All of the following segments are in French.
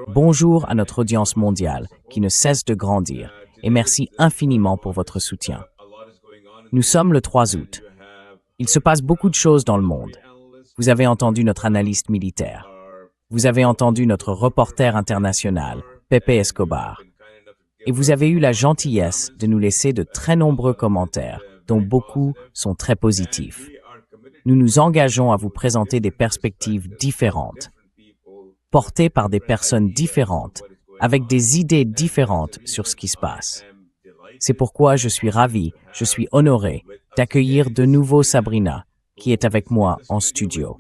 Bonjour à notre audience mondiale qui ne cesse de grandir et merci infiniment pour votre soutien. Nous sommes le 3 août. Il se passe beaucoup de choses dans le monde. Vous avez entendu notre analyste militaire. Vous avez entendu notre reporter international, Pepe Escobar. Et vous avez eu la gentillesse de nous laisser de très nombreux commentaires, dont beaucoup sont très positifs. Nous nous engageons à vous présenter des perspectives différentes, portées par des personnes différentes, avec des idées différentes sur ce qui se passe. C'est pourquoi je suis ravi, je suis honoré d'accueillir de nouveau Sabrina, qui est avec moi en studio.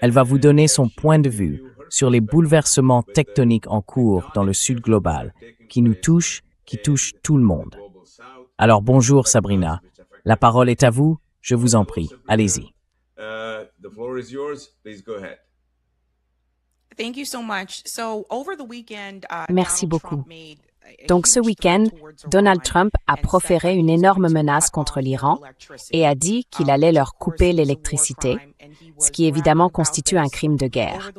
Elle va vous donner son point de vue sur les bouleversements tectoniques en cours dans le Sud global, qui nous touchent, qui touchent tout le monde. Alors bonjour Sabrina, la parole est à vous, je vous en prie, allez-y. Merci beaucoup. Donc ce week-end, Donald Trump a proféré une énorme menace contre l'Iran et a dit qu'il allait leur couper l'électricité, ce qui évidemment constitue un crime de guerre.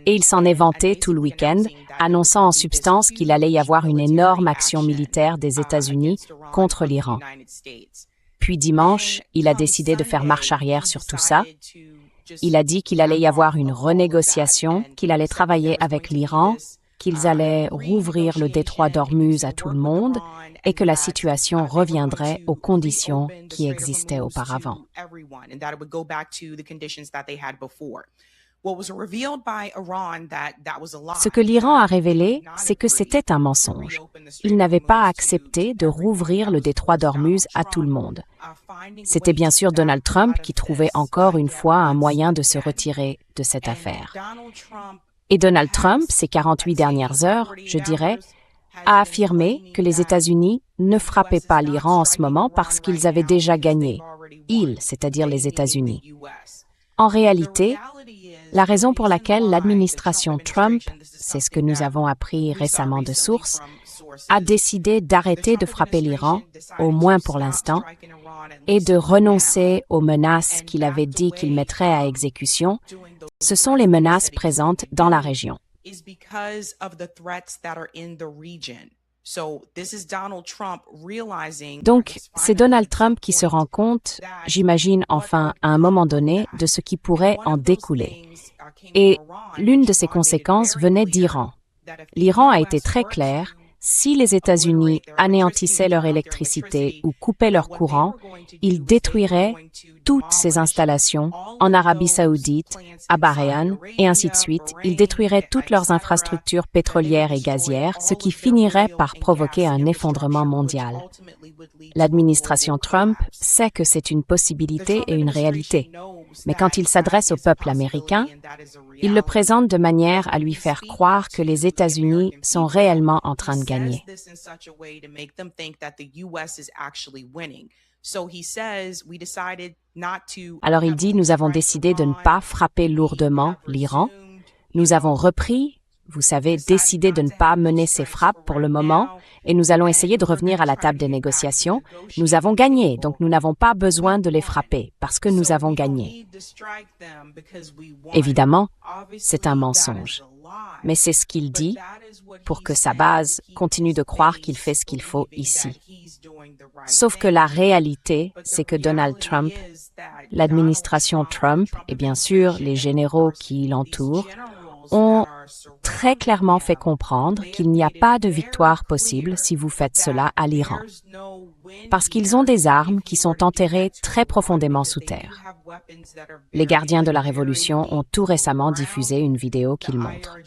Et il s'en est vanté tout le week-end, annonçant en substance qu'il allait y avoir une énorme action militaire des États-Unis contre l'Iran. Puis dimanche, il a décidé de faire marche arrière sur tout ça. Il a dit qu'il allait y avoir une renégociation, qu'il allait travailler avec l'Iran, qu'ils allaient rouvrir le détroit d'Ormuz à tout le monde et que la situation reviendrait aux conditions qui existaient auparavant. Ce que l'Iran a révélé, c'est que c'était un mensonge. Il n'avait pas accepté de rouvrir le détroit d'Ormuz à tout le monde. C'était bien sûr Donald Trump qui trouvait encore une fois un moyen de se retirer de cette affaire. Et Donald Trump, ces 48 dernières heures, je dirais, a affirmé que les États-Unis ne frappaient pas l'Iran en ce moment parce qu'ils avaient déjà gagné. Ils, c'est-à-dire les États-Unis. En réalité, la raison pour laquelle l'administration Trump, c'est ce que nous avons appris récemment de sources, a décidé d'arrêter de frapper l'Iran, au moins pour l'instant, et de renoncer aux menaces qu'il avait dit qu'il mettrait à exécution, ce sont les menaces présentes dans la région. Donc, c'est Donald Trump qui se rend compte, j'imagine enfin à un moment donné, de ce qui pourrait en découler. Et l'une de ces conséquences venait d'Iran. L'Iran a été très clair. Si les États-Unis anéantissaient leur électricité ou coupaient leur courant, ils détruiraient toutes ces installations en Arabie Saoudite, à Bahreïn, et ainsi de suite. Ils détruiraient toutes leurs infrastructures pétrolières et gazières, ce qui finirait par provoquer un effondrement mondial. L'administration Trump sait que c'est une possibilité et une réalité. Mais quand il s'adresse au peuple américain, il le présente de manière à lui faire croire que les États-Unis sont réellement en train de gagner. Alors il dit, nous avons décidé de ne pas frapper lourdement l'Iran. Nous avons repris, vous savez, décidé de ne pas mener ces frappes pour le moment et nous allons essayer de revenir à la table des négociations. Nous avons gagné, donc nous n'avons pas besoin de les frapper parce que nous avons gagné. Évidemment, c'est un mensonge. Mais c'est ce qu'il dit pour que sa base continue de croire qu'il fait ce qu'il faut ici. Sauf que la réalité, c'est que Donald Trump, l'administration Trump et bien sûr les généraux qui l'entourent, ont très clairement fait comprendre qu'il n'y a pas de victoire possible si vous faites cela à l'Iran. Parce qu'ils ont des armes qui sont enterrées très profondément sous terre. Les gardiens de la Révolution ont tout récemment diffusé une vidéo qui le montre.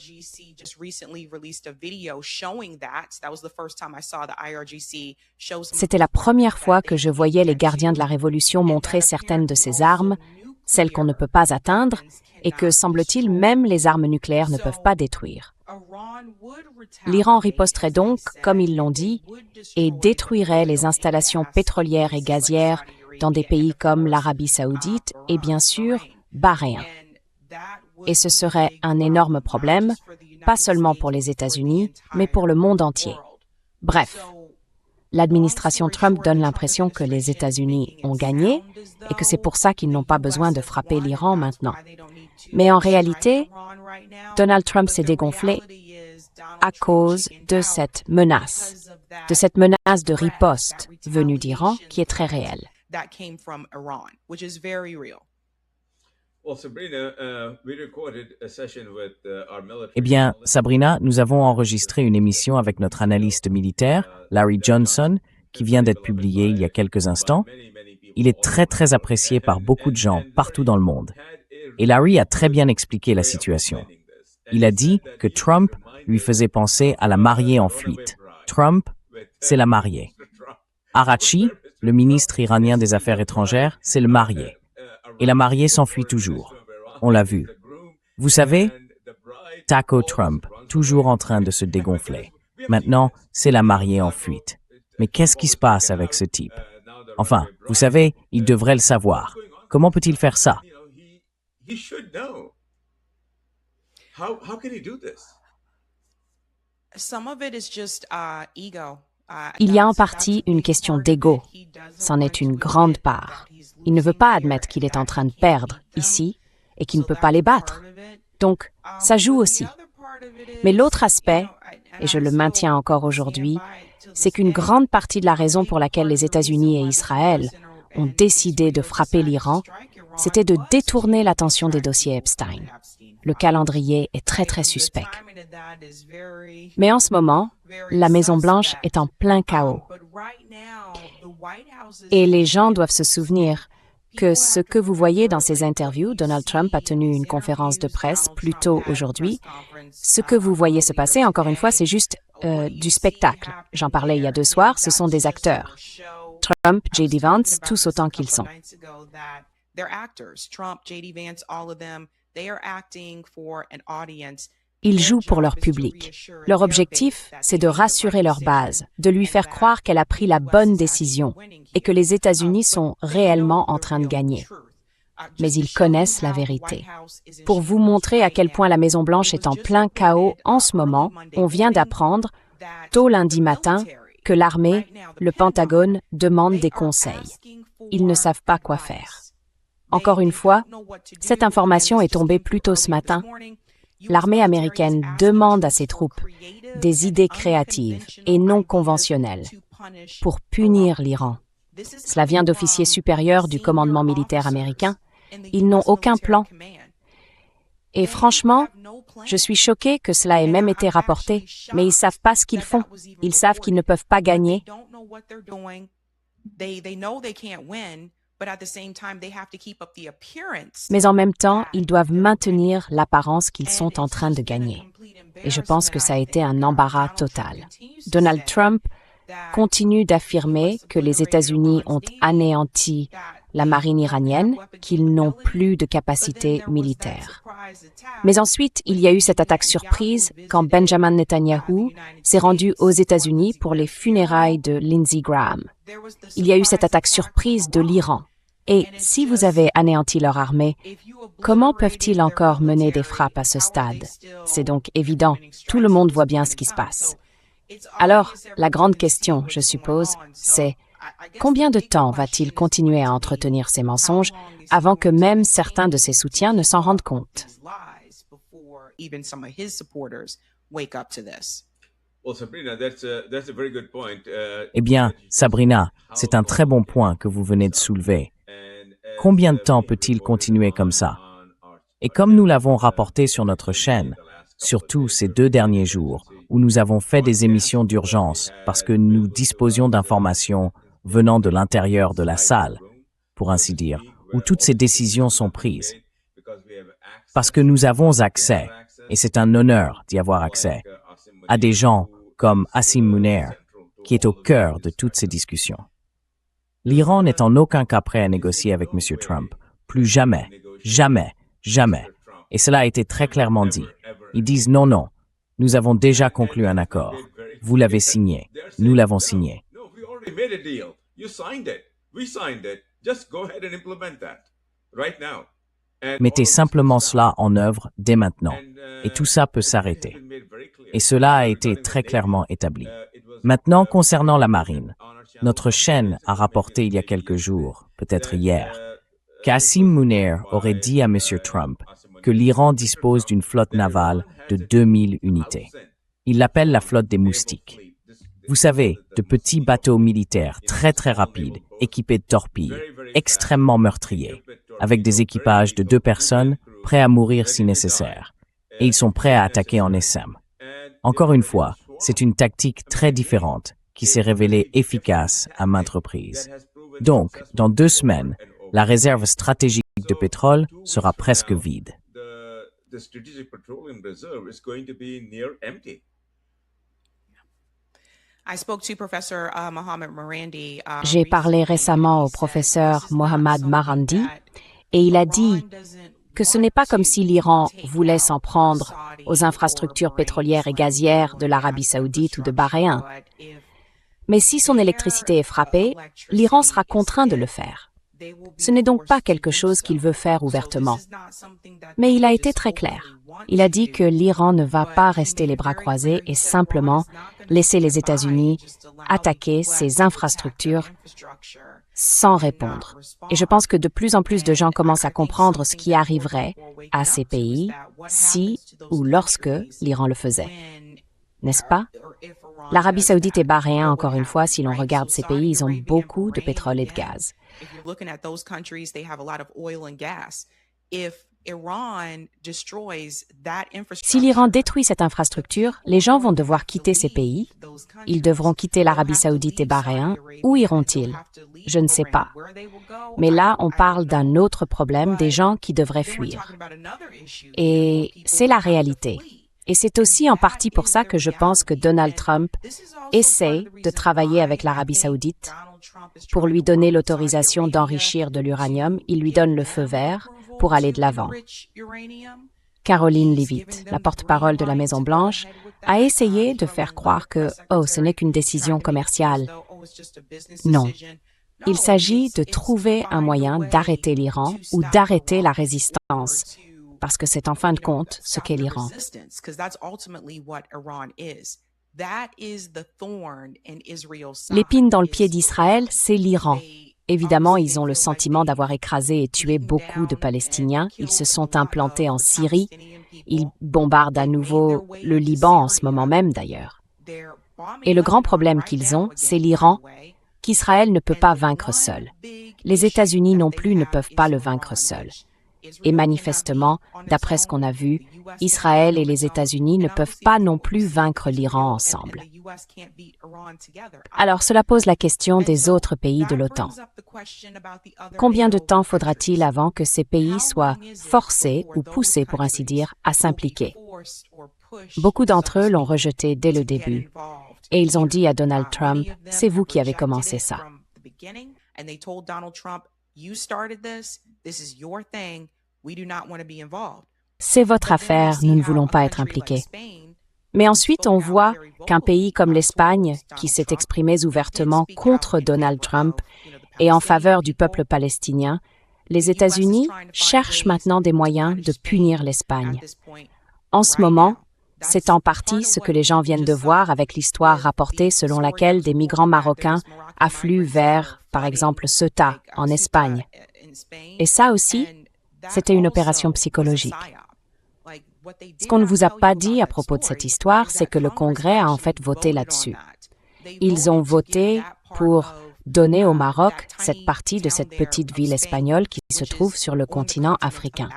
C'était la première fois que je voyais les gardiens de la Révolution montrer certaines de ces armes, celles qu'on ne peut pas atteindre, et que, semble-t-il, même les armes nucléaires ne peuvent pas détruire. L'Iran riposterait donc, comme ils l'ont dit, et détruirait les installations pétrolières et gazières dans des pays comme l'Arabie Saoudite et bien sûr Bahreïn. Et ce serait un énorme problème, pas seulement pour les États-Unis, mais pour le monde entier. Bref, l'administration Trump donne l'impression que les États-Unis ont gagné et que c'est pour ça qu'ils n'ont pas besoin de frapper l'Iran maintenant. Mais en réalité, Donald Trump s'est dégonflé à cause de cette menace de riposte venue d'Iran qui est très réelle. Eh bien, Sabrina, nous avons enregistré une émission avec notre analyste militaire, Larry Johnson, qui vient d'être publiée il y a quelques instants. Il est très très apprécié par beaucoup de gens partout dans le monde. Et Larry a très bien expliqué la situation. Il a dit que Trump lui faisait penser à la mariée en fuite. Trump, c'est la mariée. Araghchi, le ministre iranien des Affaires étrangères, c'est le marié. Et la mariée s'enfuit toujours. On l'a vu. Vous savez, Taco Trump, toujours en train de se dégonfler. Maintenant, c'est la mariée en fuite. Mais qu'est-ce qui se passe avec ce type? Enfin, vous savez, il devrait le savoir. Comment peut-il faire ça? Il y a en partie une question d'ego. C'en est une grande part. Il ne veut pas admettre qu'il est en train de perdre ici et qu'il ne peut pas les battre. Donc, ça joue aussi. Mais l'autre aspect, et je le maintiens encore aujourd'hui, c'est qu'une grande partie de la raison pour laquelle les États-Unis et Israël ont décidé de frapper l'Iran, c'était de détourner l'attention des dossiers Epstein. Le calendrier est très très suspect. Mais en ce moment, la Maison-Blanche est en plein chaos. Et les gens doivent se souvenir que ce que vous voyez dans ces interviews, Donald Trump a tenu une conférence de presse plus tôt aujourd'hui. Ce que vous voyez se passer, encore une fois, c'est juste du spectacle. J'en parlais il y a 2 soirs, ce sont des acteurs. Trump, J.D. Vance, tous autant qu'ils sont. Ils jouent pour leur public. Leur objectif, c'est de rassurer leur base, de lui faire croire qu'elle a pris la bonne décision et que les États-Unis sont réellement en train de gagner. Mais ils connaissent la vérité. Pour vous montrer à quel point la Maison-Blanche est en plein chaos en ce moment, on vient d'apprendre, tôt lundi matin, que l'armée, le Pentagone, demandent des conseils. Ils ne savent pas quoi faire. Encore une fois, cette information est tombée plus tôt ce matin. L'armée américaine demande à ses troupes des idées créatives et non conventionnelles pour punir l'Iran. Cela vient d'officiers supérieurs du commandement militaire américain. Ils n'ont aucun plan. Et franchement, je suis choquée que cela ait même été rapporté, mais ils ne savent pas ce qu'ils font. Ils savent qu'ils ne peuvent pas gagner. Mais en même temps, ils doivent maintenir l'apparence qu'ils sont en train de gagner. Et je pense que ça a été un embarras total. Donald Trump continue d'affirmer que les États-Unis ont anéanti la marine iranienne, qu'ils n'ont plus de capacité militaire. Mais ensuite, il y a eu cette attaque surprise quand Benjamin Netanyahu s'est rendu aux États-Unis pour les funérailles de Lindsey Graham. Il y a eu cette attaque surprise de l'Iran. Et si vous avez anéanti leur armée, comment peuvent-ils encore mener des frappes à ce stade? C'est donc évident, tout le monde voit bien ce qui se passe. Alors, la grande question, je suppose, c'est combien de temps va-t-il continuer à entretenir ces mensonges avant que même certains de ses soutiens ne s'en rendent compte? Eh bien, Sabrina, c'est un très bon point que vous venez de soulever. Combien de temps peut-il continuer comme ça? Et comme nous l'avons rapporté sur notre chaîne, surtout ces 2 derniers jours, où nous avons fait des émissions d'urgence parce que nous disposions d'informations venant de l'intérieur de la salle, pour ainsi dire, où toutes ces décisions sont prises. Parce que nous avons accès, et c'est un honneur d'y avoir accès, à des gens comme Asim Munir, qui est au cœur de toutes ces discussions. L'Iran n'est en aucun cas prêt à négocier avec M. Trump. Plus jamais, jamais, jamais. Et cela a été très clairement dit. Ils disent non, non. Nous avons déjà conclu un accord. Vous l'avez signé. Nous l'avons signé. Mettez simplement cela en œuvre dès maintenant. Et tout ça peut s'arrêter. Et cela a été très clairement établi. Maintenant, concernant la marine, notre chaîne a rapporté il y a quelques jours, peut-être hier, qu'Asim Munir aurait dit à M. Trump que l'Iran dispose d'une flotte navale de 2000 unités. Il l'appelle la flotte des moustiques. Vous savez, de petits bateaux militaires très rapides, équipés de torpilles, extrêmement meurtriers, avec des équipages de 2 personnes, prêts à mourir si nécessaire. Et ils sont prêts à attaquer en essaim. Encore une fois, c'est une tactique très différente qui s'est révélée efficace à maintes reprises. Donc, dans 2 semaines, la réserve stratégique de pétrole sera presque vide. J'ai parlé récemment au professeur Mohammad Marandi et il a dit que ce n'est pas comme si l'Iran voulait s'en prendre aux infrastructures pétrolières et gazières de l'Arabie saoudite ou de Bahreïn. Mais si son électricité est frappée, l'Iran sera contraint de le faire. Ce n'est donc pas quelque chose qu'il veut faire ouvertement. Mais il a été très clair. Il a dit que l'Iran ne va pas rester les bras croisés et simplement laisser les États-Unis attaquer ses infrastructures sans répondre. Et je pense que de plus en plus de gens commencent à comprendre ce qui arriverait à ces pays si ou lorsque l'Iran le faisait. N'est-ce pas? L'Arabie saoudite et Bahreïn, encore une fois, si l'on regarde ces pays, ils ont beaucoup de pétrole et de gaz. Si l'Iran détruit cette infrastructure, les gens vont devoir quitter ces pays. Ils devront quitter l'Arabie saoudite et Bahreïn. Où iront-ils? Je ne sais pas. Mais là, on parle d'un autre problème, des gens qui devraient fuir. Et c'est la réalité. Et c'est aussi en partie pour ça que je pense que Donald Trump essaie de travailler avec l'Arabie saoudite pour lui donner l'autorisation d'enrichir de l'uranium. Il lui donne le feu vert pour aller de l'avant. Caroline Leavitt, la porte-parole de la Maison-Blanche, a essayé de faire croire que « ce n'est qu'une décision commerciale ». Non. Il s'agit de trouver un moyen d'arrêter l'Iran ou d'arrêter la résistance, parce que c'est en fin de compte ce qu'est l'Iran. L'épine dans le pied d'Israël, c'est l'Iran. Évidemment, ils ont le sentiment d'avoir écrasé et tué beaucoup de Palestiniens. Ils se sont implantés en Syrie. Ils bombardent à nouveau le Liban en ce moment même, d'ailleurs. Et le grand problème qu'ils ont, c'est l'Iran, qu'Israël ne peut pas vaincre seul. Les États-Unis non plus ne peuvent pas le vaincre seuls. Et manifestement, d'après ce qu'on a vu, Israël et les États-Unis ne peuvent pas non plus vaincre l'Iran ensemble. Alors cela pose la question des autres pays de l'OTAN. Combien de temps faudra-t-il avant que ces pays soient forcés ou poussés, pour ainsi dire, à s'impliquer? Beaucoup d'entre eux l'ont rejeté dès le début. Et ils ont dit à Donald Trump, « C'est vous qui avez commencé ça. » C'est votre affaire, nous ne voulons pas être impliqués. Mais ensuite, on voit qu'un pays comme l'Espagne, qui s'est exprimé ouvertement contre Donald Trump et en faveur du peuple palestinien, les États-Unis cherchent maintenant des moyens de punir l'Espagne. En ce moment, c'est en partie ce que les gens viennent de voir avec l'histoire rapportée selon laquelle des migrants marocains affluent vers, par exemple, Ceuta, en Espagne. Et ça aussi, c'était une opération psychologique. Ce qu'on ne vous a pas dit à propos de cette histoire, c'est que le Congrès a en fait voté là-dessus. Ils ont voté pour donner au Maroc cette partie de cette petite ville espagnole qui se trouve sur le continent africain.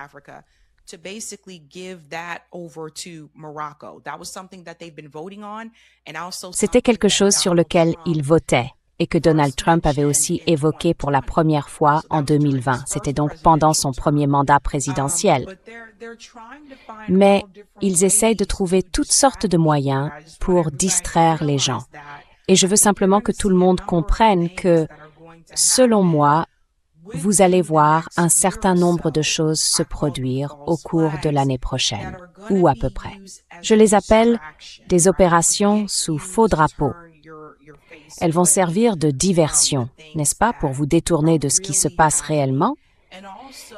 C'était quelque chose sur lequel ils votaient et que Donald Trump avait aussi évoqué pour la première fois en 2020. C'était donc pendant son premier mandat présidentiel. Mais ils essayent de trouver toutes sortes de moyens pour distraire les gens. Et je veux simplement que tout le monde comprenne que, selon moi, vous allez voir un certain nombre de choses se produire au cours de l'année prochaine, ou à peu près. Je les appelle des opérations sous faux drapeau. Elles vont servir de diversion, n'est-ce pas, pour vous détourner de ce qui se passe réellement,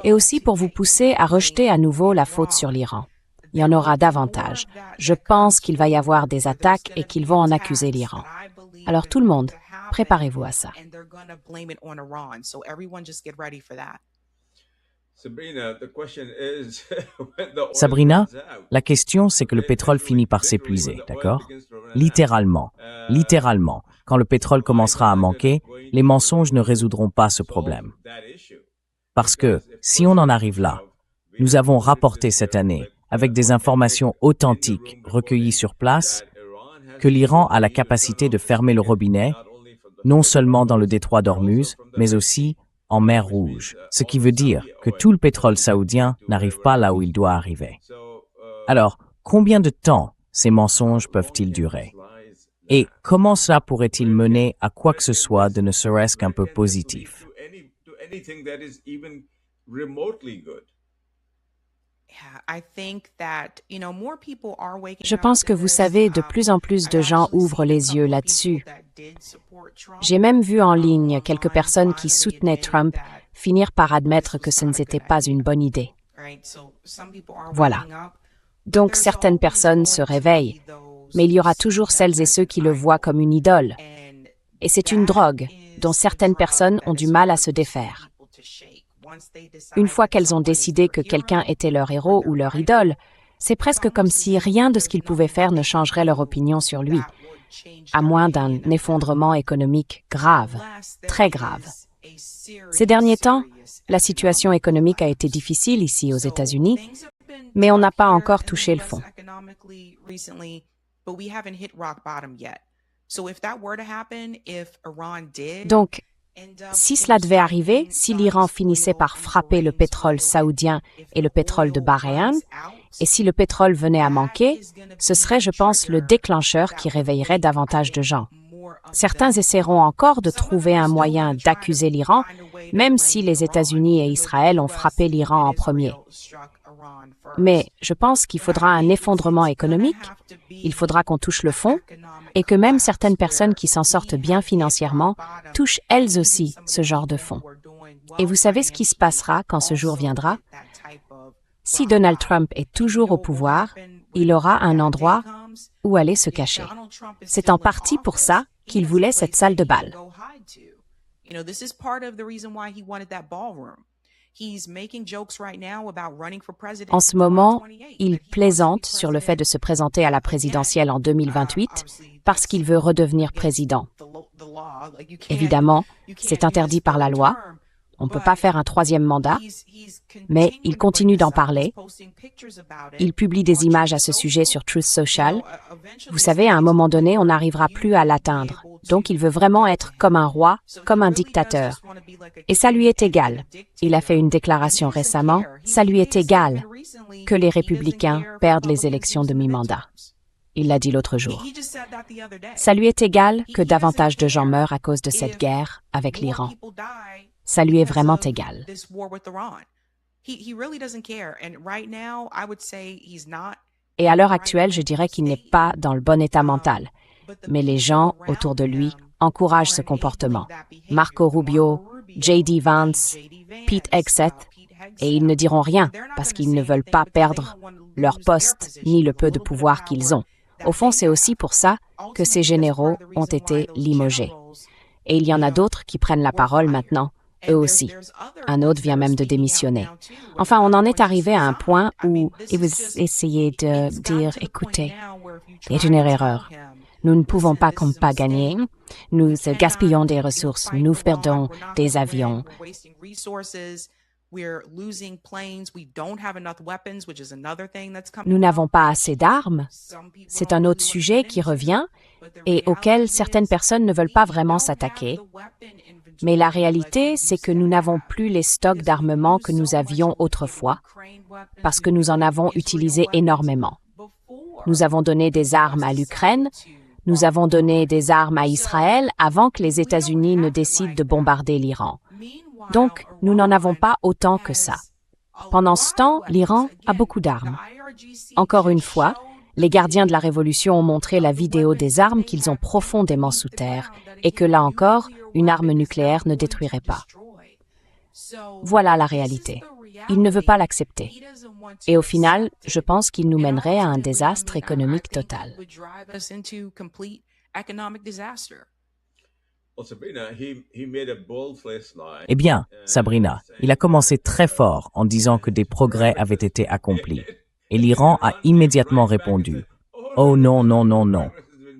et aussi pour vous pousser à rejeter à nouveau la faute sur l'Iran. Il y en aura davantage. Je pense qu'il va y avoir des attaques et qu'ils vont en accuser l'Iran. Alors tout le monde, préparez-vous à ça. Sabrina, la question, c'est que le pétrole finit par s'épuiser, d'accord? Littéralement. Littéralement. Quand le pétrole commencera à manquer, les mensonges ne résoudront pas ce problème. Parce que, si on en arrive là, nous avons rapporté cette année, avec des informations authentiques recueillies sur place, que l'Iran a la capacité de fermer le robinet, non seulement dans le détroit d'Ormuz, mais aussi en mer Rouge, ce qui veut dire que tout le pétrole saoudien n'arrive pas là où il doit arriver. Alors, combien de temps ces mensonges peuvent-ils durer? Et comment cela pourrait-il mener à quoi que ce soit de ne serait-ce qu'un peu positif? Je pense que vous savez, de plus en plus de gens ouvrent les yeux là-dessus. J'ai même vu en ligne quelques personnes qui soutenaient Trump finir par admettre que ce n'était pas une bonne idée. Voilà. Donc certaines personnes se réveillent, mais il y aura toujours celles et ceux qui le voient comme une idole. Et c'est une drogue dont certaines personnes ont du mal à se défaire. Une fois qu'elles ont décidé que quelqu'un était leur héros ou leur idole, c'est presque comme si rien de ce qu'ils pouvaient faire ne changerait leur opinion sur lui, à moins d'un effondrement économique grave, très grave. Ces derniers temps, la situation économique a été difficile ici aux États-Unis, mais on n'a pas encore touché le fond. Donc, si cela devait arriver, si l'Iran finissait par frapper le pétrole saoudien et le pétrole de Bahreïn, et si le pétrole venait à manquer, ce serait, je pense, le déclencheur qui réveillerait davantage de gens. Certains essaieront encore de trouver un moyen d'accuser l'Iran, même si les États-Unis et Israël ont frappé l'Iran en premier. Mais je pense qu'il faudra un effondrement économique, il faudra qu'on touche le fond, et que même certaines personnes qui s'en sortent bien financièrement touchent elles aussi ce genre de fond. Et vous savez ce qui se passera quand ce jour viendra? Si Donald Trump est toujours au pouvoir, il aura un endroit où aller se cacher. C'est en partie pour ça qu'il voulait cette salle de bal. En ce moment, il plaisante sur le fait de se présenter à la présidentielle en 2028 parce qu'il veut redevenir président. Évidemment, c'est interdit par la loi. On ne peut pas faire un troisième mandat, mais il continue d'en parler. Il publie des images à ce sujet sur Truth Social. Vous savez, à un moment donné, on n'arrivera plus à l'atteindre. Donc, il veut vraiment être comme un roi, comme un dictateur. Et ça lui est égal. Il a fait une déclaration récemment. Ça lui est égal que les républicains perdent les élections de mi-mandat. Il l'a dit l'autre jour. Ça lui est égal que davantage de gens meurent à cause de cette guerre avec l'Iran. Ça lui est vraiment égal. Et à l'heure actuelle, je dirais qu'il n'est pas dans le bon état mental. Mais les gens autour de lui encouragent ce comportement. Marco Rubio, J.D. Vance, Pete Hegseth, et ils ne diront rien parce qu'ils ne veulent pas perdre leur poste ni le peu de pouvoir qu'ils ont. Au fond, c'est aussi pour ça que ces généraux ont été limogés. Et il y en a d'autres qui prennent la parole maintenant, eux aussi. Un autre vient même de démissionner. Enfin, on en est arrivé à un point où vous essayez de dire, écoutez, c'est une erreur. Nous ne pouvons pas comme pas gagner. Nous gaspillons des ressources. Nous perdons des avions. Nous n'avons pas assez d'armes. C'est un autre sujet qui revient et auquel certaines personnes ne veulent pas vraiment s'attaquer. Mais la réalité, c'est que nous n'avons plus les stocks d'armement que nous avions autrefois, parce que nous en avons utilisé énormément. Nous avons donné des armes à l'Ukraine, nous avons donné des armes à Israël avant que les États-Unis ne décident de bombarder l'Iran. Donc, nous n'en avons pas autant que ça. Pendant ce temps, l'Iran a beaucoup d'armes. Encore une fois, les gardiens de la Révolution ont montré la vidéo des armes qu'ils ont profondément sous terre et que là encore, une arme nucléaire ne détruirait pas. Voilà la réalité. Il ne veut pas l'accepter. Et au final, je pense qu'il nous mènerait à un désastre économique total. Eh bien, Sabrina, il a commencé très fort en disant que des progrès avaient été accomplis. Et l'Iran a immédiatement répondu, Oh non, non, non, non.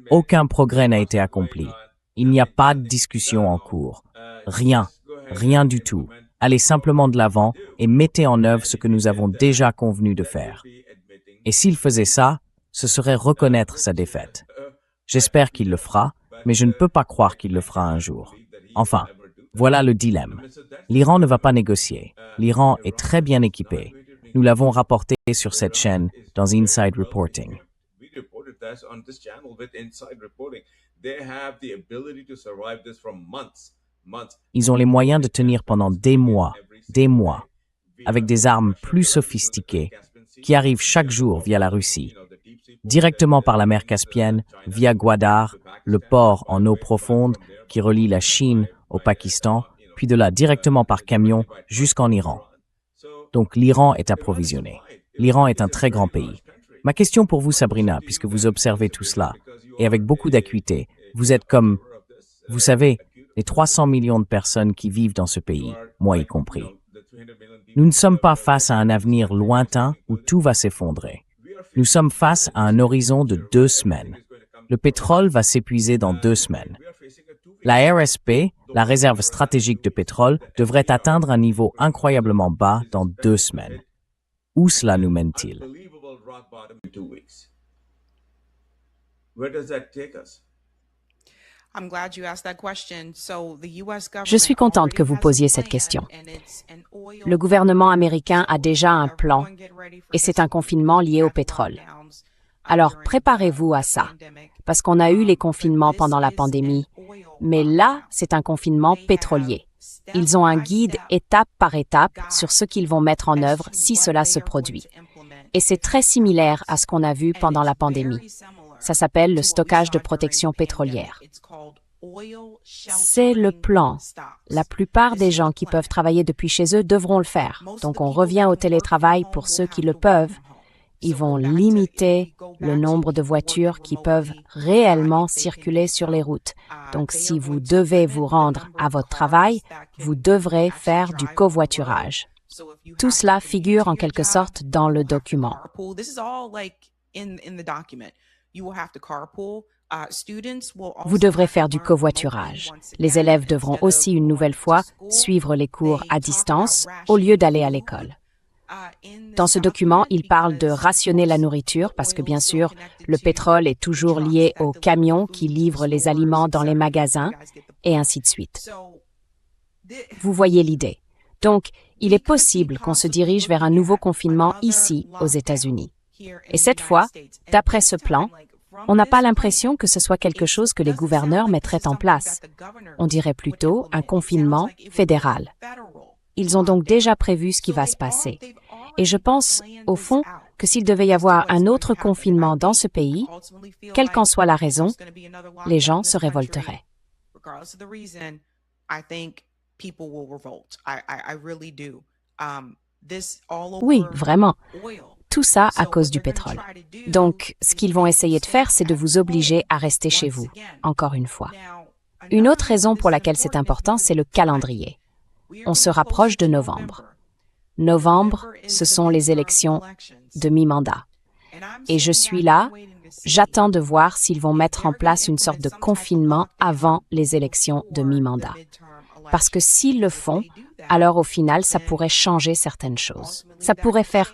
Aucun progrès n'a été accompli. Il n'y a pas de discussion en cours. Rien, rien du tout. Allez simplement de l'avant et mettez en œuvre ce que nous avons déjà convenu de faire. Et s'il faisait ça, ce serait reconnaître sa défaite. J'espère qu'il le fera, mais je ne peux pas croire qu'il le fera un jour. Enfin, voilà le dilemme. L'Iran ne va pas négocier. L'Iran est très bien équipé. Nous l'avons rapporté sur cette chaîne dans Inside Reporting. Ils ont les moyens de tenir pendant des mois, avec des armes plus sophistiquées qui arrivent chaque jour via la Russie, directement par la mer Caspienne, via Gwadar, le port en eau profonde qui relie la Chine au Pakistan, puis de là directement par camion jusqu'en Iran. Donc l'Iran est approvisionné. L'Iran est un très grand pays. Ma question pour vous, Sabrina, puisque vous observez tout cela, et avec beaucoup d'acuité, vous êtes comme, vous savez, les 300 millions de personnes qui vivent dans ce pays, moi y compris. Nous ne sommes pas face à un avenir lointain où tout va s'effondrer. Nous sommes face à un horizon de 2 semaines. Le pétrole va s'épuiser dans 2 semaines. La RSP, la réserve stratégique de pétrole, devrait atteindre un niveau incroyablement bas dans 2 semaines. Où cela nous mène-t-il? Je suis contente que vous posiez cette question. Le gouvernement américain a déjà un plan et c'est un confinement lié au pétrole. Alors préparez-vous à ça, parce qu'on a eu les confinements pendant la pandémie, mais là, c'est un confinement pétrolier. Ils ont un guide étape par étape sur ce qu'ils vont mettre en œuvre si cela se produit. Et c'est très similaire à ce qu'on a vu pendant la pandémie. Ça s'appelle le stockage de protection pétrolière. C'est le plan. La plupart des gens qui peuvent travailler depuis chez eux devront le faire. Donc on revient au télétravail pour ceux qui le peuvent. Ils vont limiter le nombre de voitures qui peuvent réellement circuler sur les routes. Donc si vous devez vous rendre à votre travail, vous devrez faire du covoiturage. Tout cela figure en quelque sorte dans le document. Vous devrez faire du covoiturage. Les élèves devront aussi une nouvelle fois suivre les cours à distance au lieu d'aller à l'école. Dans ce document, il parle de rationner la nourriture parce que, bien sûr, le pétrole est toujours lié aux camions qui livrent les aliments dans les magasins et ainsi de suite. Vous voyez l'idée. Donc, il est possible qu'on se dirige vers un nouveau confinement ici, aux États-Unis. Et cette fois, d'après ce plan, on n'a pas l'impression que ce soit quelque chose que les gouverneurs mettraient en place. On dirait plutôt un confinement fédéral. Ils ont donc déjà prévu ce qui va se passer. Et je pense, au fond, que s'il devait y avoir un autre confinement dans ce pays, quelle qu'en soit la raison, les gens se révolteraient. Oui, vraiment. Tout ça à cause du pétrole. Donc, ce qu'ils vont essayer de faire, c'est de vous obliger à rester chez vous, encore une fois. Une autre raison pour laquelle c'est important, c'est le calendrier. On se rapproche de novembre. Novembre, ce sont les élections de mi-mandat. Et je suis là, j'attends de voir s'ils vont mettre en place une sorte de confinement avant les élections de mi-mandat. Parce que s'ils le font, alors au final, ça pourrait changer certaines choses. Ça pourrait faire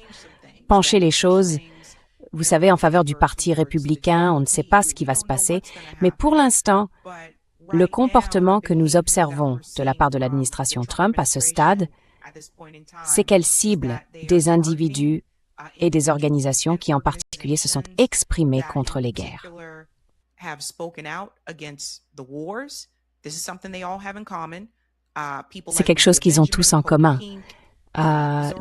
pencher les choses, vous savez, en faveur du Parti républicain, on ne sait pas ce qui va se passer, mais pour l'instant, le comportement que nous observons de la part de l'administration Trump à ce stade, c'est qu'elle cible des individus et des organisations qui en particulier se sont exprimés contre les guerres. C'est quelque chose qu'ils ont tous en commun.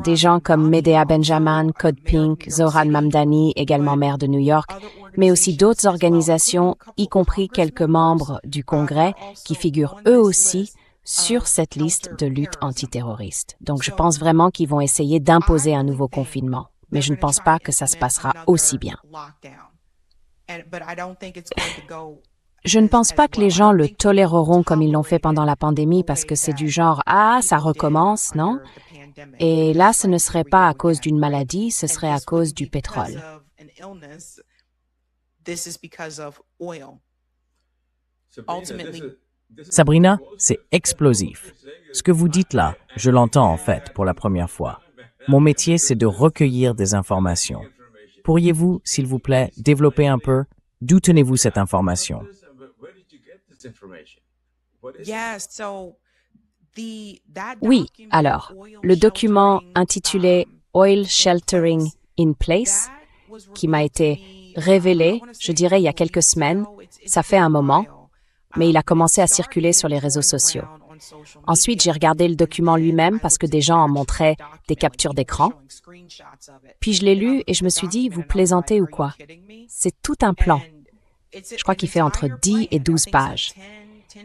Des gens comme Medea Benjamin, Code Pink, Zohran Mamdani, également maire de New York, mais aussi d'autres organisations, y compris quelques membres du Congrès, qui figurent eux aussi sur cette liste de lutte antiterroriste. Donc je pense vraiment qu'ils vont essayer d'imposer un nouveau confinement, mais je ne pense pas que ça se passera aussi bien. Je ne pense pas que les gens le toléreront comme ils l'ont fait pendant la pandémie parce que c'est du genre « Ah, ça recommence, non ?» Et là, ce ne serait pas à cause d'une maladie, ce serait à cause du pétrole. Sabrina, c'est explosif. Ce que vous dites là, je l'entends en fait pour la première fois. Mon métier, c'est de recueillir des informations. Pourriez-vous, s'il vous plaît, développer un peu? D'où tenez-vous cette information? Oui, alors, le document intitulé Oil Sheltering in Place, qui m'a été révélé, je dirais, il y a quelques semaines, ça fait un moment, mais il a commencé à circuler sur les réseaux sociaux. Ensuite, j'ai regardé le document lui-même parce que des gens en montraient des captures d'écran. Puis je l'ai lu et je me suis dit, vous plaisantez ou quoi? C'est tout un plan. Je crois qu'il fait entre 10 et 12 pages.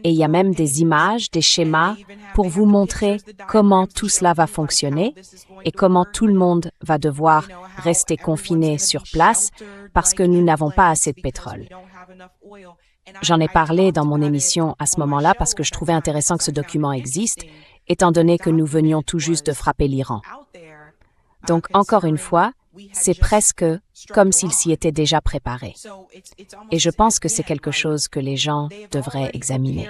Et il y a même des images, des schémas pour vous montrer comment tout cela va fonctionner et comment tout le monde va devoir rester confiné sur place parce que nous n'avons pas assez de pétrole. J'en ai parlé dans mon émission à ce moment-là parce que je trouvais intéressant que ce document existe, étant donné que nous venions tout juste de frapper l'Iran. Donc, encore une fois, c'est presque comme s'il s'y était déjà préparé. Et je pense que c'est quelque chose que les gens devraient examiner.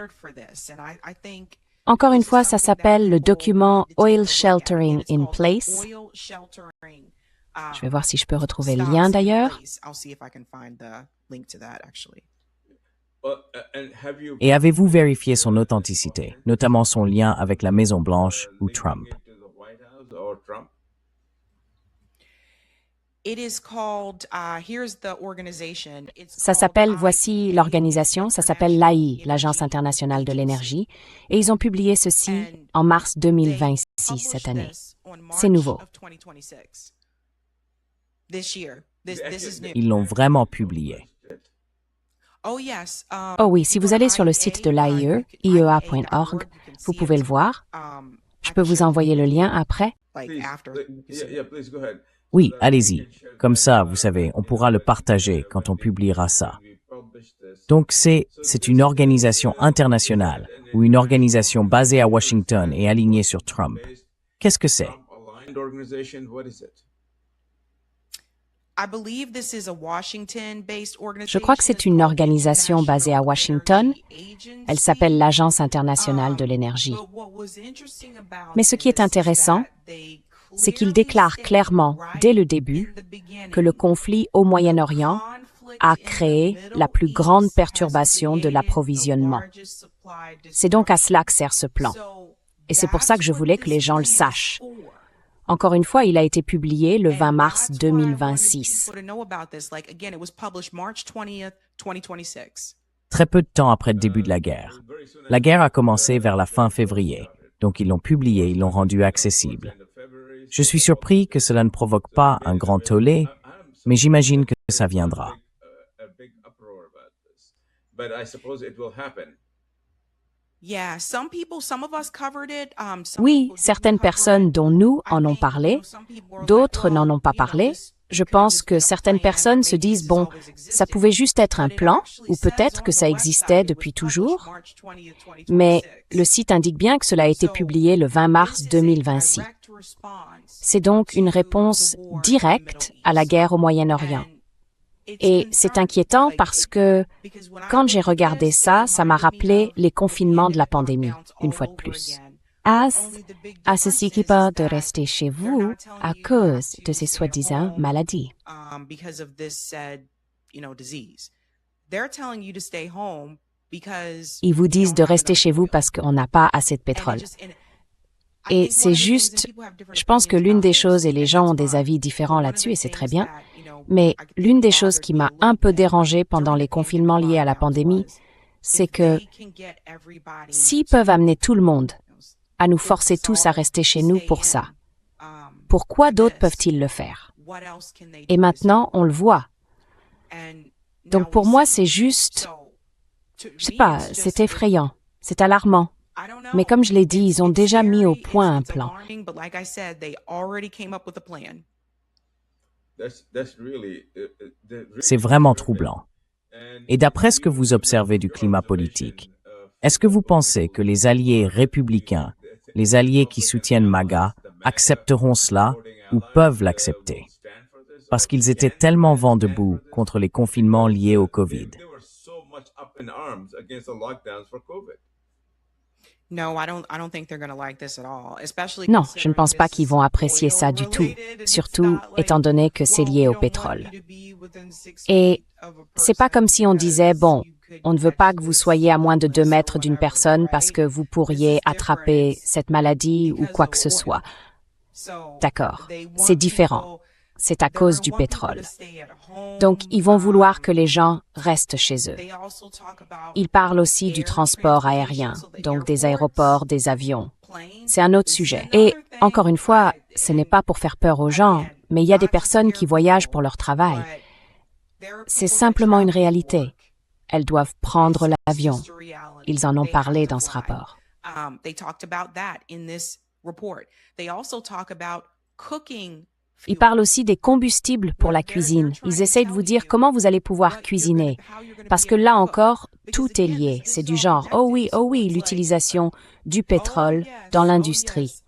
Encore une fois, ça s'appelle le document Oil Sheltering in Place. Je vais voir si je peux retrouver le lien d'ailleurs. Et avez-vous vérifié son authenticité, notamment son lien avec la Maison-Blanche ou Trump? Ça s'appelle, voici l'organisation, ça s'appelle l'AI, l'Agence internationale de l'énergie, et ils ont publié ceci en mars 2026 cette année. C'est nouveau. Ils l'ont vraiment publié. Oh oui, si vous allez sur le site de l'AIE, iea.org, vous pouvez le voir. Je peux vous envoyer le lien après. Oui, allez-y. Comme ça, vous savez, on pourra le partager quand on publiera ça. Donc c'est une organisation internationale ou une organisation basée à Washington et alignée sur Trump. Qu'est-ce que c'est? Je crois que c'est une organisation basée à Washington. Elle s'appelle l'Agence internationale de l'énergie. Mais ce qui est intéressant, c'est qu'il déclare clairement, dès le début, que le conflit au Moyen-Orient a créé la plus grande perturbation de l'approvisionnement. C'est donc à cela que sert ce plan. Et c'est pour ça que je voulais que les gens le sachent. Encore une fois, il a été publié le 20 mars 2026. Très peu de temps après le début de la guerre. La guerre a commencé vers la fin février, donc ils l'ont publié, ils l'ont rendu accessible. Je suis surpris que cela ne provoque pas un grand tollé, mais j'imagine que ça viendra. Oui, certaines personnes dont nous en ont parlé, d'autres n'en ont pas parlé. Je pense que certaines personnes se disent, bon, ça pouvait juste être un plan, ou peut-être que ça existait depuis toujours, mais le site indique bien que cela a été publié le 20 mars 2026. C'est donc une réponse directe à la guerre au Moyen-Orient. Et c'est inquiétant parce que quand j'ai regardé ça, ça m'a rappelé les confinements de la pandémie, une fois de plus. À ceux qui parlent de rester chez vous à cause de ces soi-disant maladies. Ils vous disent de rester chez vous parce qu'on n'a pas assez de pétrole. Et c'est juste, je pense que l'une des choses, et les gens ont des avis différents là-dessus, et c'est très bien, mais l'une des choses qui m'a un peu dérangée pendant les confinements liés à la pandémie, c'est que s'ils peuvent amener tout le monde à nous forcer tous à rester chez nous pour ça, pourquoi d'autres peuvent-ils le faire? Et maintenant, on le voit. Donc pour moi, c'est juste, je sais pas, c'est effrayant, c'est alarmant. Mais comme je l'ai dit, ils ont déjà mis au point un plan. C'est vraiment troublant. Et d'après ce que vous observez du climat politique, est-ce que vous pensez que les alliés républicains, les alliés qui soutiennent MAGA, accepteront cela ou peuvent l'accepter? Parce qu'ils étaient tellement vent debout contre les confinements liés au COVID. Non, je ne pense pas qu'ils vont apprécier ça du tout, surtout étant donné que c'est lié au pétrole. Et c'est pas comme si on disait, bon, on ne veut pas que vous soyez à moins de 2 mètres d'une personne parce que vous pourriez attraper cette maladie ou quoi que ce soit. D'accord, c'est différent. C'est à cause du pétrole. Donc, ils vont vouloir que les gens restent chez eux. Ils parlent aussi du transport aérien, donc des aéroports, des avions. C'est un autre sujet. Et, encore une fois, ce n'est pas pour faire peur aux gens, mais il y a des personnes qui voyagent pour leur travail. C'est simplement une réalité. Elles doivent prendre l'avion. Ils en ont parlé dans ce rapport. Ils parlent aussi des combustibles pour la cuisine. Ils essayent de vous dire comment vous allez pouvoir cuisiner. Parce que là encore, tout est lié. C'est du genre, oh oui, l'utilisation du pétrole dans l'industrie.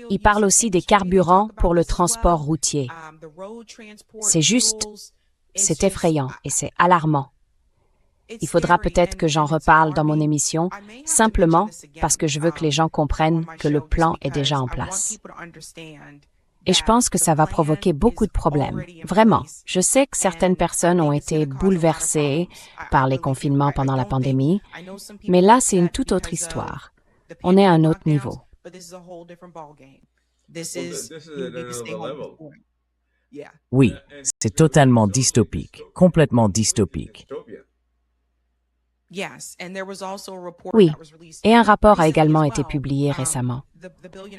Ils parlent aussi des carburants pour le transport routier. C'est effrayant et c'est alarmant. Il faudra peut-être que j'en reparle dans mon émission, simplement parce que je veux que les gens comprennent que le plan est déjà en place. Et je pense que ça va provoquer beaucoup de problèmes. Vraiment. Je sais que certaines personnes ont été bouleversées par les confinements pendant la pandémie, mais là, c'est une toute autre histoire. On est à un autre niveau. Oui, c'est totalement dystopique, complètement dystopique. Oui, et un rapport a également été publié récemment.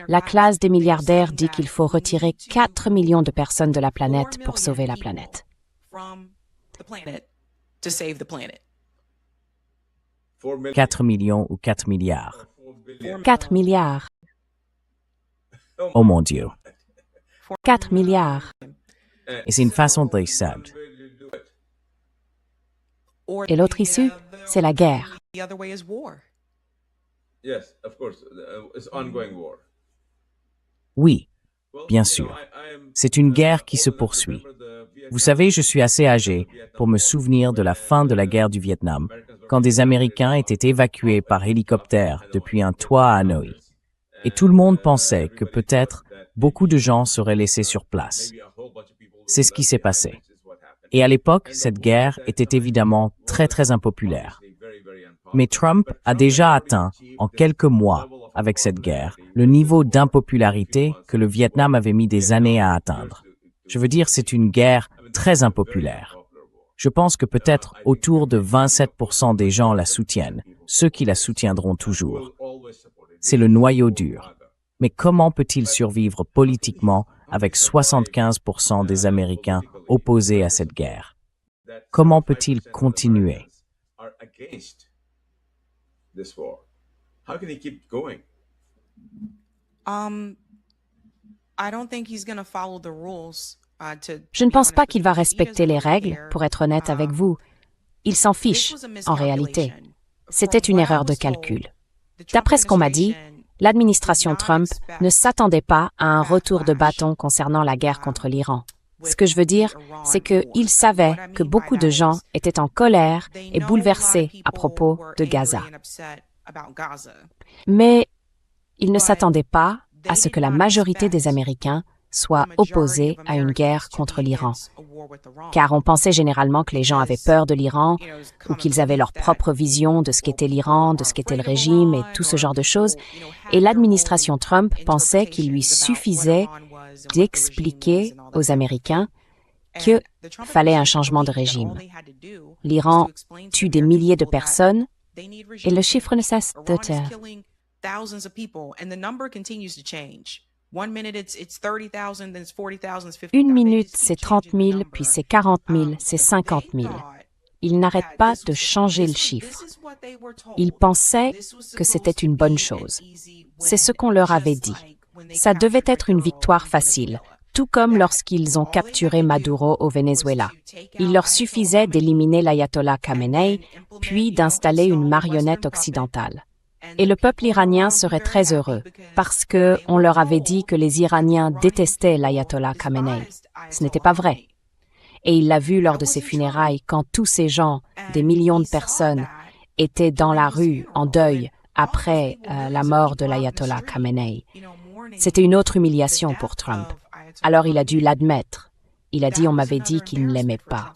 La classe des milliardaires dit qu'il faut retirer 4 millions de personnes de la planète pour sauver la planète. 4 millions ou 4 milliards. 4 milliards. Oh mon Dieu. 4 milliards. Et c'est une façon très sad. Et l'autre issue, c'est la guerre. Oui, bien sûr. C'est une guerre qui se poursuit. Vous savez, je suis assez âgé pour me souvenir de la fin de la guerre du Vietnam, quand des Américains étaient évacués par hélicoptère depuis un toit à Hanoï. Et tout le monde pensait que peut-être beaucoup de gens seraient laissés sur place. C'est ce qui s'est passé. Et à l'époque, cette guerre était évidemment très impopulaire. Mais Trump a déjà atteint, en quelques mois, avec cette guerre, le niveau d'impopularité que le Vietnam avait mis des années à atteindre. Je veux dire, c'est une guerre très impopulaire. Je pense que peut-être autour de 27% des gens la soutiennent, ceux qui la soutiendront toujours. C'est le noyau dur. Mais comment peut-il survivre politiquement avec 75% des Américains opposés à cette guerre? Comment peut-il continuer? Je ne pense pas qu'il va respecter les règles, pour être honnête avec vous. Il s'en fiche, en réalité. C'était une erreur de calcul. D'après ce qu'on m'a dit, l'administration Trump ne s'attendait pas à un retour de bâton concernant la guerre contre l'Iran. Ce que je veux dire, c'est qu'il savait que beaucoup de gens étaient en colère et bouleversés à propos de Gaza. Mais il ne s'attendait pas à ce que la majorité des Américains soient opposés à une guerre contre l'Iran. Car on pensait généralement que les gens avaient peur de l'Iran ou qu'ils avaient leur propre vision de ce qu'était l'Iran, de ce qu'était le régime et tout ce genre de choses. Et l'administration Trump pensait qu'il lui suffisait d'expliquer aux Américains qu'il fallait un changement de régime. L'Iran tue des milliers de personnes et le chiffre ne cesse de taire. Une minute, c'est 30 000, puis c'est 40 000, c'est 50 000. Ils n'arrêtent pas de changer le chiffre. Ils pensaient que c'était une bonne chose. C'est ce qu'on leur avait dit. Ça devait être une victoire facile, tout comme lorsqu'ils ont capturé Maduro au Venezuela. Il leur suffisait d'éliminer l'ayatollah Khamenei, puis d'installer une marionnette occidentale. Et le peuple iranien serait très heureux, parce qu'on leur avait dit que les Iraniens détestaient l'ayatollah Khamenei. Ce n'était pas vrai. Et il l'a vu lors de ses funérailles, quand tous ces gens, des millions de personnes, étaient dans la rue, en deuil, après la mort de l'ayatollah Khamenei. C'était une autre humiliation pour Trump. Alors il a dû l'admettre. Il a dit « on m'avait dit qu'il ne l'aimait pas ».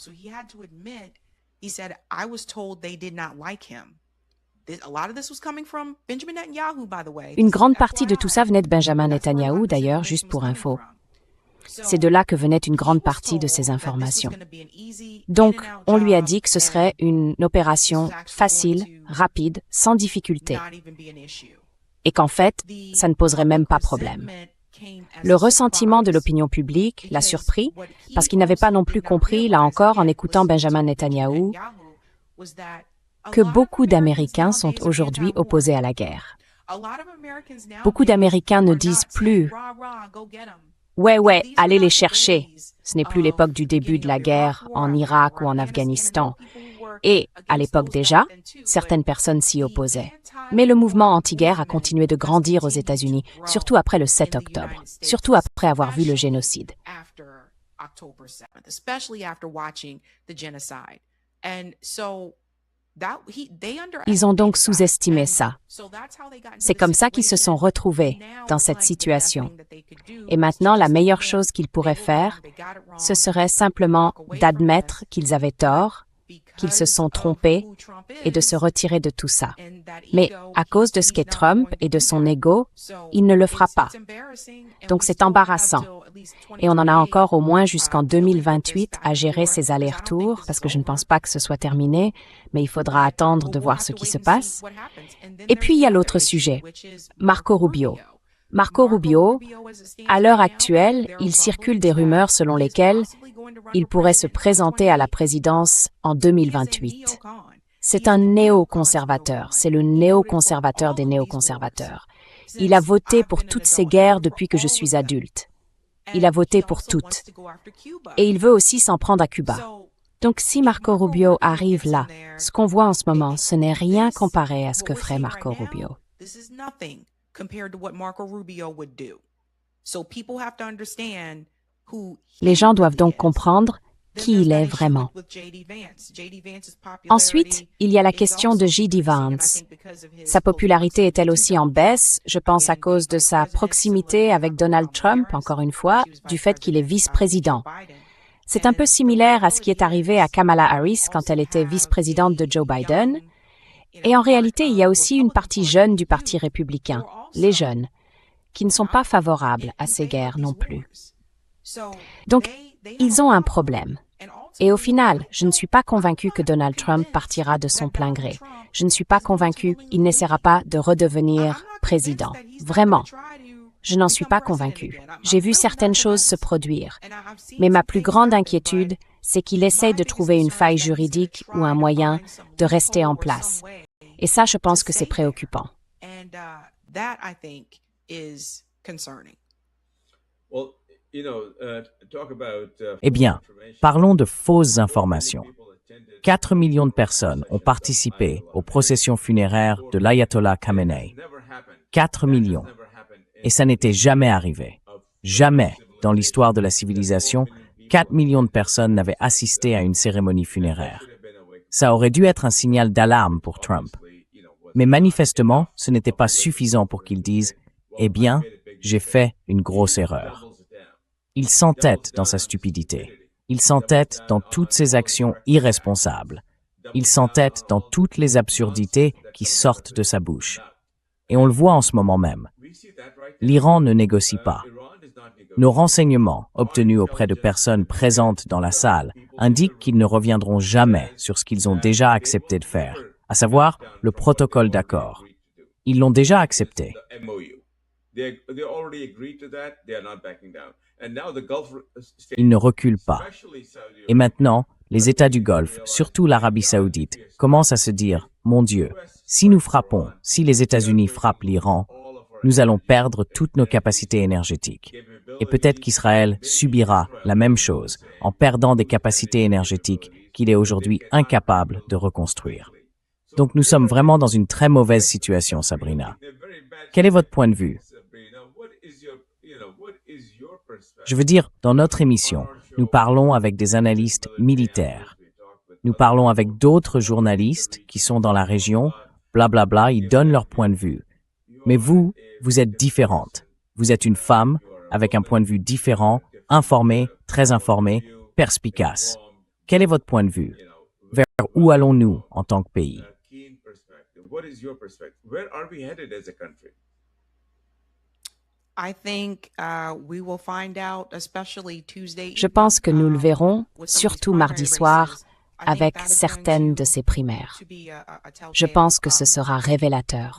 Une grande partie de tout ça venait de Benjamin Netanyahou, d'ailleurs, juste pour info. C'est de là que venait une grande partie de ces informations. Donc, on lui a dit que ce serait une opération facile, rapide, sans difficulté. Et qu'en fait, ça ne poserait même pas problème. Le ressentiment de l'opinion publique l'a surpris, parce qu'il n'avait pas non plus compris, là encore, en écoutant Benjamin Netanyahou, que beaucoup d'Américains sont aujourd'hui opposés à la guerre. Beaucoup d'Américains ne disent plus « Ouais, allez les chercher ». Ce n'est plus l'époque du début de la guerre en Irak ou en Afghanistan. Et, à l'époque déjà, certaines personnes s'y opposaient. Mais le mouvement anti-guerre a continué de grandir aux États-Unis, surtout après le 7 octobre, surtout après avoir vu le génocide. Ils ont donc sous-estimé ça. C'est comme ça qu'ils se sont retrouvés dans cette situation. Et maintenant, la meilleure chose qu'ils pourraient faire, ce serait simplement d'admettre qu'ils avaient tort, qu'ils se sont trompés et de se retirer de tout ça. Mais à cause de ce qu'est Trump et de son ego, il ne le fera pas. Donc c'est embarrassant. Et on en a encore au moins jusqu'en 2028 à gérer ces allers-retours, parce que je ne pense pas que ce soit terminé, mais il faudra attendre de voir ce qui se passe. Et puis il y a l'autre sujet, Marco Rubio. Marco Rubio, à l'heure actuelle, il circule des rumeurs selon lesquelles il pourrait se présenter à la présidence en 2028. C'est un néoconservateur, c'est le néoconservateur des néoconservateurs. Il a voté pour toutes ces guerres depuis que je suis adulte. Il a voté pour toutes. Et il veut aussi s'en prendre à Cuba. Donc si Marco Rubio arrive là, ce qu'on voit en ce moment, ce n'est rien comparé à ce que ferait Marco Rubio. Les gens doivent donc comprendre qui il est vraiment. Ensuite, il y a la question de J.D. Vance. Sa popularité est elle aussi en baisse, je pense à cause de sa proximité avec Donald Trump, encore une fois, du fait qu'il est vice-président. C'est un peu similaire à ce qui est arrivé à Kamala Harris quand elle était vice-présidente de Joe Biden. Et en réalité, il y a aussi une partie jeune du Parti républicain, les jeunes, qui ne sont pas favorables à ces guerres non plus. Donc, ils ont un problème. Et au final, je ne suis pas convaincue que Donald Trump partira de son plein gré. Je ne suis pas convaincue qu'il n'essaiera pas de redevenir président. Vraiment. Je n'en suis pas convaincue. J'ai vu certaines choses se produire. Mais ma plus grande inquiétude, c'est qu'il essaie de trouver une faille juridique ou un moyen de rester en place. Et ça, je pense que c'est préoccupant. Eh bien, parlons de fausses informations. 4 millions de personnes ont participé aux processions funéraires de l'ayatollah Khamenei. 4 millions. Et ça n'était jamais arrivé. Jamais, dans l'histoire de la civilisation, 4 millions de personnes n'avaient assisté à une cérémonie funéraire. Ça aurait dû être un signal d'alarme pour Trump. Mais manifestement, ce n'était pas suffisant pour qu'il dise « Eh bien, j'ai fait une grosse erreur ». Il s'entête dans sa stupidité. Il s'entête dans toutes ses actions irresponsables. Il s'entête dans toutes les absurdités qui sortent de sa bouche. Et on le voit en ce moment même. L'Iran ne négocie pas. Nos renseignements, obtenus auprès de personnes présentes dans la salle, indiquent qu'ils ne reviendront jamais sur ce qu'ils ont déjà accepté de faire, à savoir le protocole d'accord. Ils l'ont déjà accepté. Ils ne reculent pas. Et maintenant, les États du Golfe, surtout l'Arabie saoudite, commencent à se dire « Mon Dieu, si nous frappons, si les États-Unis frappent l'Iran, nous allons perdre toutes nos capacités énergétiques. Et peut-être qu'Israël subira la même chose en perdant des capacités énergétiques qu'il est aujourd'hui incapable de reconstruire. Donc nous sommes vraiment dans une très mauvaise situation, Sabrina. Quel est votre point de vue? Je veux dire, dans notre émission, nous parlons avec des analystes militaires. Nous parlons avec d'autres journalistes qui sont dans la région, blablabla, ils donnent leur point de vue. Mais vous êtes différente. Vous êtes une femme avec un point de vue différent, informée, très informée, perspicace. Quel est votre point de vue? Vers où allons-nous en tant que pays? Je pense que nous le verrons, surtout mardi soir, avec certaines de ces primaires. Je pense que ce sera révélateur.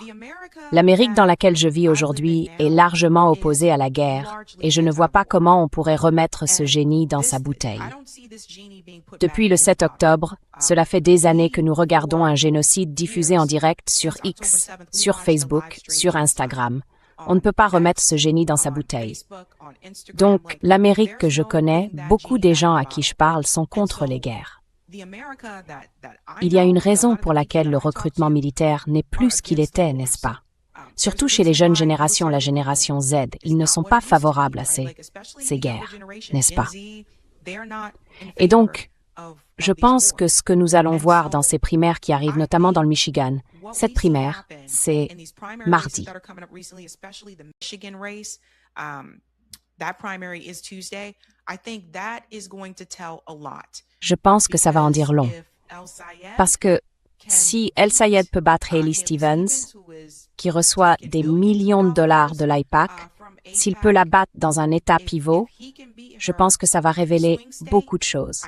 L'Amérique dans laquelle je vis aujourd'hui est largement opposée à la guerre et je ne vois pas comment on pourrait remettre ce génie dans sa bouteille. Depuis le 7 octobre, cela fait des années que nous regardons un génocide diffusé en direct sur X, sur Facebook, sur Instagram. On ne peut pas remettre ce génie dans sa bouteille. Donc, l'Amérique que je connais, beaucoup des gens à qui je parle sont contre les guerres. Il y a une raison pour laquelle le recrutement militaire n'est plus ce qu'il était, n'est-ce pas? Surtout chez les jeunes générations, la génération Z, ils ne sont pas favorables à ces guerres, n'est-ce pas? Et donc, je pense que ce que nous allons voir dans ces primaires qui arrivent notamment dans le Michigan, cette primaire, c'est mardi. Je pense que ça va en dire long. Parce que si El Sayed peut battre Haley Stevens, qui reçoit des millions de dollars de l'AIPAC, s'il peut la battre dans un état pivot, je pense que ça va révéler beaucoup de choses.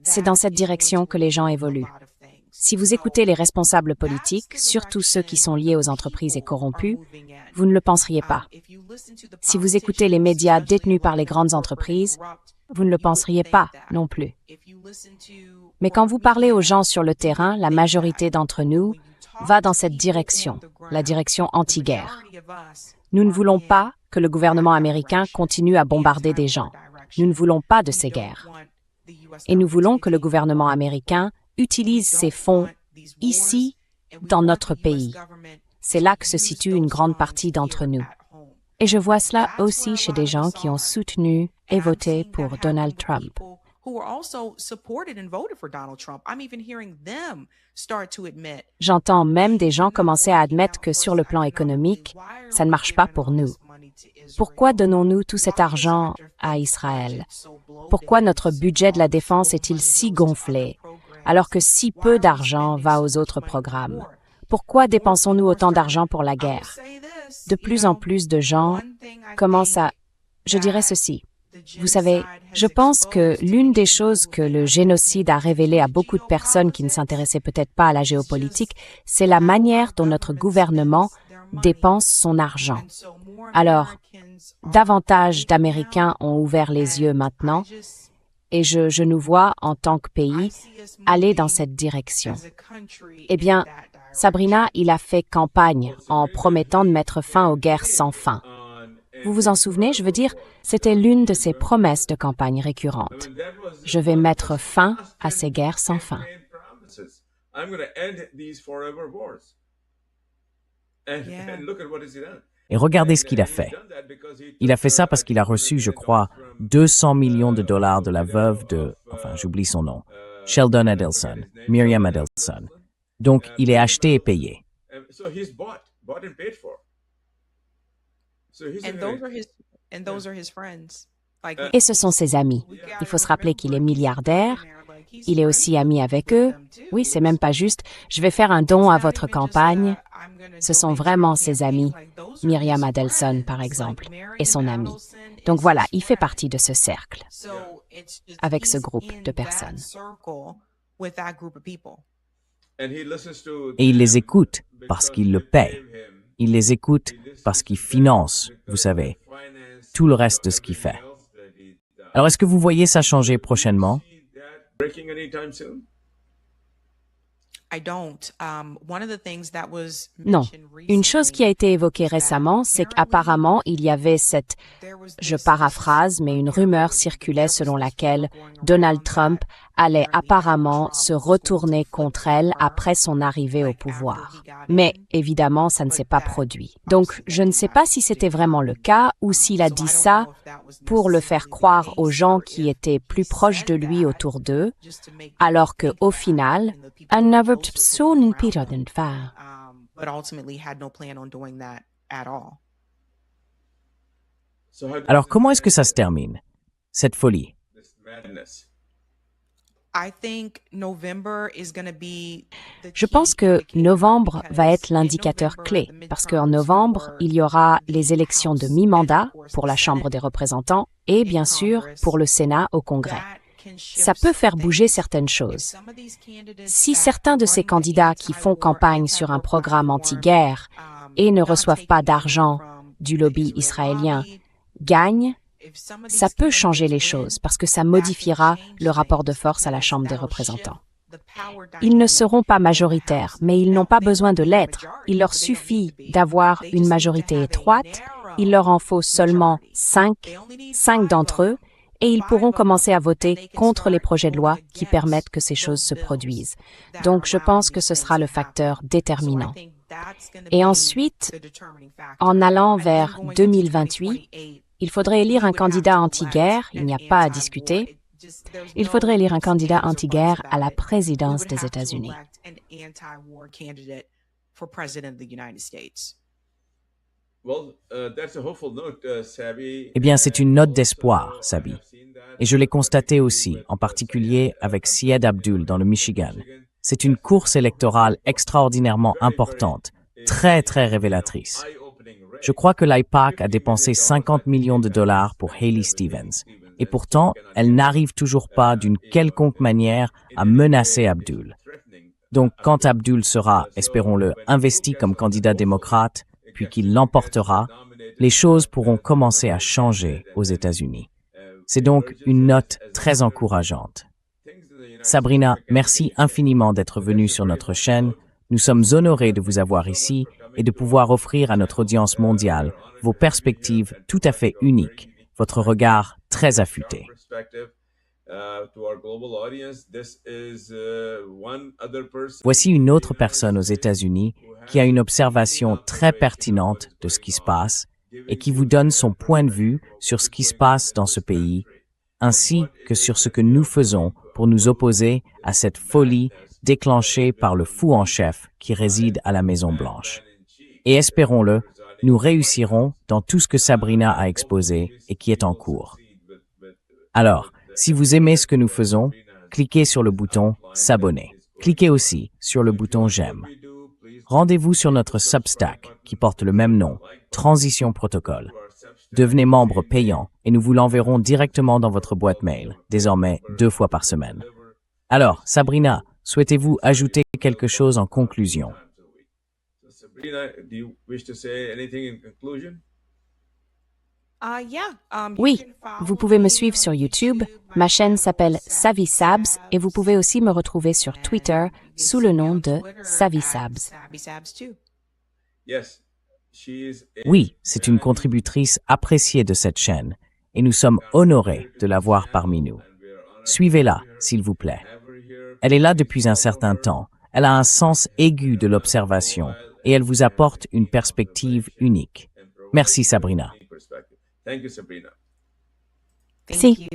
C'est dans cette direction que les gens évoluent. Si vous écoutez les responsables politiques, surtout ceux qui sont liés aux entreprises et corrompus, vous ne le penseriez pas. Si vous écoutez les médias détenus par les grandes entreprises, vous ne le penseriez pas non plus. Mais quand vous parlez aux gens sur le terrain, la majorité d'entre nous va dans cette direction, la direction anti-guerre. Nous ne voulons pas que le gouvernement américain continue à bombarder des gens. Nous ne voulons pas de ces guerres. Et nous voulons que le gouvernement américain utilise ces fonds ici, dans notre pays. C'est là que se situe une grande partie d'entre nous. Et je vois cela aussi chez des gens qui ont soutenu et voté pour Donald Trump. J'entends même des gens commencer à admettre que sur le plan économique, ça ne marche pas pour nous. Pourquoi donnons-nous tout cet argent à Israël? Pourquoi notre budget de la défense est-il si gonflé, alors que si peu d'argent va aux autres programmes? Pourquoi dépensons-nous autant d'argent pour la guerre? De plus en plus de gens commencent à... Je dirais ceci. Vous savez, je pense que l'une des choses que le génocide a révélé à beaucoup de personnes qui ne s'intéressaient peut-être pas à la géopolitique, c'est la manière dont notre gouvernement dépense son argent. Alors, davantage d'Américains ont ouvert les yeux maintenant, et je nous vois, en tant que pays, aller dans cette direction. Eh bien, Sabrina, il a fait campagne en promettant de mettre fin aux guerres sans fin. Vous vous en souvenez, je veux dire, c'était l'une de ses promesses de campagne récurrentes. Je vais mettre fin à ces guerres sans fin. Et regardez ce qu'il a fait. Il a fait ça parce qu'il a reçu, je crois, 200 millions de dollars de la veuve de, j'oublie son nom, Sheldon Adelson, Miriam Adelson. Donc, il est acheté et payé. Et ce sont ses amis. Il faut se rappeler qu'il est milliardaire. Il est aussi ami avec eux. Oui, c'est même pas juste. Je vais faire un don à votre campagne. Ce sont vraiment ses amis. Miriam Adelson, par exemple, et son ami. Donc voilà, il fait partie de ce cercle, avec ce groupe de personnes. Et il les écoute parce qu'il le paie. Il les écoute parce qu'il finance, vous savez, tout le reste de ce qu'il fait. Alors, est-ce que vous voyez ça changer prochainement? Non. Une chose qui a été évoquée récemment, c'est qu'apparemment, il y avait cette, je paraphrase, mais une rumeur circulait selon laquelle Donald Trump allait apparemment se retourner contre elle après son arrivée au pouvoir. Mais évidemment, ça ne s'est pas produit. Donc, je ne sais pas si c'était vraiment le cas ou s'il a dit ça pour le faire croire aux gens qui étaient plus proches de lui autour d'eux, alors que au final, han never personen Peter den faire. Alors comment est-ce que ça se termine, cette folie? Je pense que novembre va être l'indicateur clé, parce qu'en novembre, il y aura les élections de mi-mandat pour la Chambre des représentants et bien sûr pour le Sénat au Congrès. Ça peut faire bouger certaines choses. Si certains de ces candidats qui font campagne sur un programme anti-guerre et ne reçoivent pas d'argent du lobby israélien gagnent, ça peut changer les choses parce que ça modifiera le rapport de force à la Chambre des représentants. Ils ne seront pas majoritaires, mais ils n'ont pas besoin de l'être. Il leur suffit d'avoir une majorité étroite, il leur en faut seulement 5 d'entre eux, et ils pourront commencer à voter contre les projets de loi qui permettent que ces choses se produisent. Donc, je pense que ce sera le facteur déterminant. Et ensuite, en allant vers 2028, il faudrait élire un candidat anti-guerre, il n'y a pas à discuter. Il faudrait élire un candidat anti-guerre à la présidence des États-Unis. Eh bien, c'est une note d'espoir, Sabi. Et je l'ai constaté aussi, en particulier avec Syed Abdul dans le Michigan. C'est une course électorale extraordinairement importante, très révélatrice. Je crois que l'AIPAC a dépensé 50 millions de dollars pour Haley Stevens. Et pourtant, elle n'arrive toujours pas d'une quelconque manière à menacer Abdul. Donc, quand Abdul sera, espérons-le, investi comme candidat démocrate, puis qu'il l'emportera, les choses pourront commencer à changer aux États-Unis. C'est donc une note très encourageante. Sabrina, merci infiniment d'être venue sur notre chaîne. Nous sommes honorés de vous avoir ici et de pouvoir offrir à notre audience mondiale vos perspectives tout à fait uniques, votre regard très affûté. Voici une autre personne aux États-Unis qui a une observation très pertinente de ce qui se passe et qui vous donne son point de vue sur ce qui se passe dans ce pays, ainsi que sur ce que nous faisons pour nous opposer à cette folie déclenchée par le fou en chef qui réside à la Maison-Blanche. Et espérons-le, nous réussirons dans tout ce que Sabrina a exposé et qui est en cours. Alors, si vous aimez ce que nous faisons, cliquez sur le bouton « S'abonner ». Cliquez aussi sur le bouton « J'aime ». Rendez-vous sur notre Substack qui porte le même nom, Transition Protocol. Devenez membre payant et nous vous l'enverrons directement dans votre boîte mail, désormais 2 fois par semaine. Alors, Sabrina, souhaitez-vous ajouter quelque chose en conclusion? Oui, vous pouvez me suivre sur YouTube. Ma chaîne s'appelle Savvy Sabs et vous pouvez aussi me retrouver sur Twitter sous le nom de Savvy Sabs. Oui, c'est une contributrice appréciée de cette chaîne et nous sommes honorés de la voir parmi nous. Suivez-la, s'il vous plaît. Elle est là depuis un certain temps. Elle a un sens aigu de l'observation et elle vous apporte une perspective unique. Merci, Sabrina. Merci.